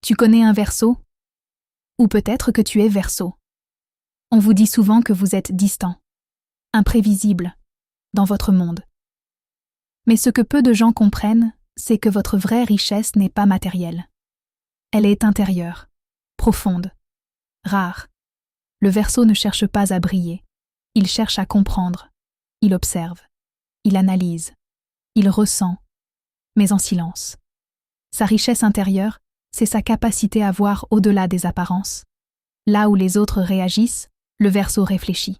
Tu connais un Verseau? Ou peut-être que tu es Verseau. On vous dit souvent que vous êtes distant, imprévisible, dans votre monde. Mais ce que peu de gens comprennent, c'est que votre vraie richesse n'est pas matérielle. Elle est intérieure, profonde, rare. Le Verseau ne cherche pas à briller. Il cherche à comprendre. Il observe. Il analyse. Il ressent, mais en silence. Sa richesse intérieure, c'est sa capacité à voir au-delà des apparences. Là où les autres réagissent, le Verseau réfléchit.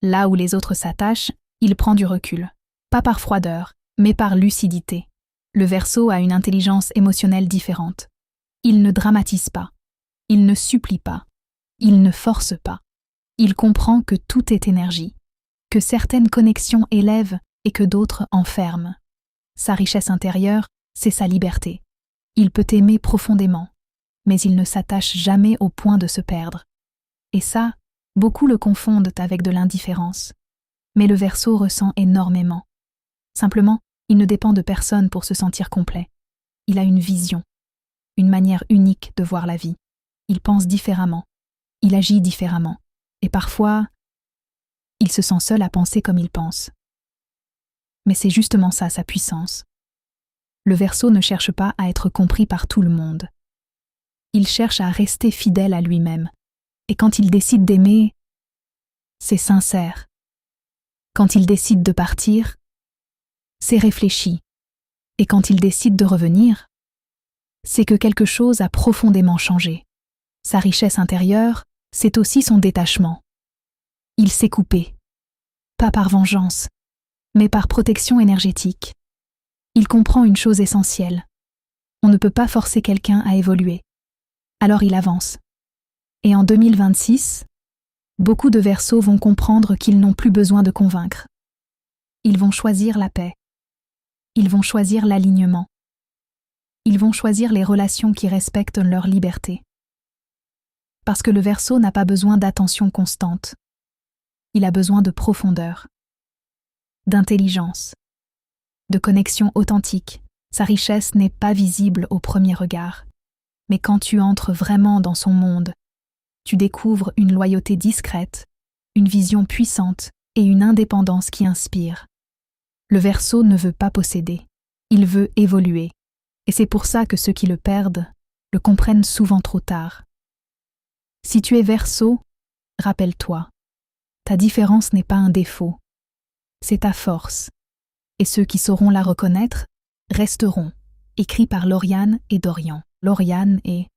Là où les autres s'attachent, il prend du recul. Pas par froideur, mais par lucidité. Le Verseau a une intelligence émotionnelle différente. Il ne dramatise pas. Il ne supplie pas. Il ne force pas. Il comprend que tout est énergie, que certaines connexions élèvent et que d'autres enferment. Sa richesse intérieure, c'est sa liberté. Il peut aimer profondément, mais il ne s'attache jamais au point de se perdre. Et ça, beaucoup le confondent avec de l'indifférence. Mais le Verseau ressent énormément. Simplement, il ne dépend de personne pour se sentir complet. Il a une vision, une manière unique de voir la vie. Il pense différemment, il agit différemment. Et parfois, il se sent seul à penser comme il pense. Mais c'est justement ça sa puissance. Le Verseau ne cherche pas à être compris par tout le monde. Il cherche à rester fidèle à lui-même. Et quand il décide d'aimer, c'est sincère. Quand il décide de partir, c'est réfléchi. Et quand il décide de revenir, c'est que quelque chose a profondément changé. Sa richesse intérieure, c'est aussi son détachement. Il s'est coupé. Pas par vengeance, mais par protection énergétique. Il comprend une chose essentielle. On ne peut pas forcer quelqu'un à évoluer. Alors il avance. Et en 2026, beaucoup de Verseaux vont comprendre qu'ils n'ont plus besoin de convaincre. Ils vont choisir la paix. Ils vont choisir l'alignement. Ils vont choisir les relations qui respectent leur liberté. Parce que le Verseau n'a pas besoin d'attention constante. Il a besoin de profondeur, d'intelligence, de connexion authentique. Sa richesse n'est pas visible au premier regard. Mais quand tu entres vraiment dans son monde, tu découvres une loyauté discrète, une vision puissante et une indépendance qui inspire. Le Verseau ne veut pas posséder, il veut évoluer. Et c'est pour ça que ceux qui le perdent le comprennent souvent trop tard. Si tu es Verseau, rappelle-toi, ta différence n'est pas un défaut, c'est ta force. Et ceux qui sauront la reconnaître resteront. Écrit par Lauriane et Dorian. Lauriane est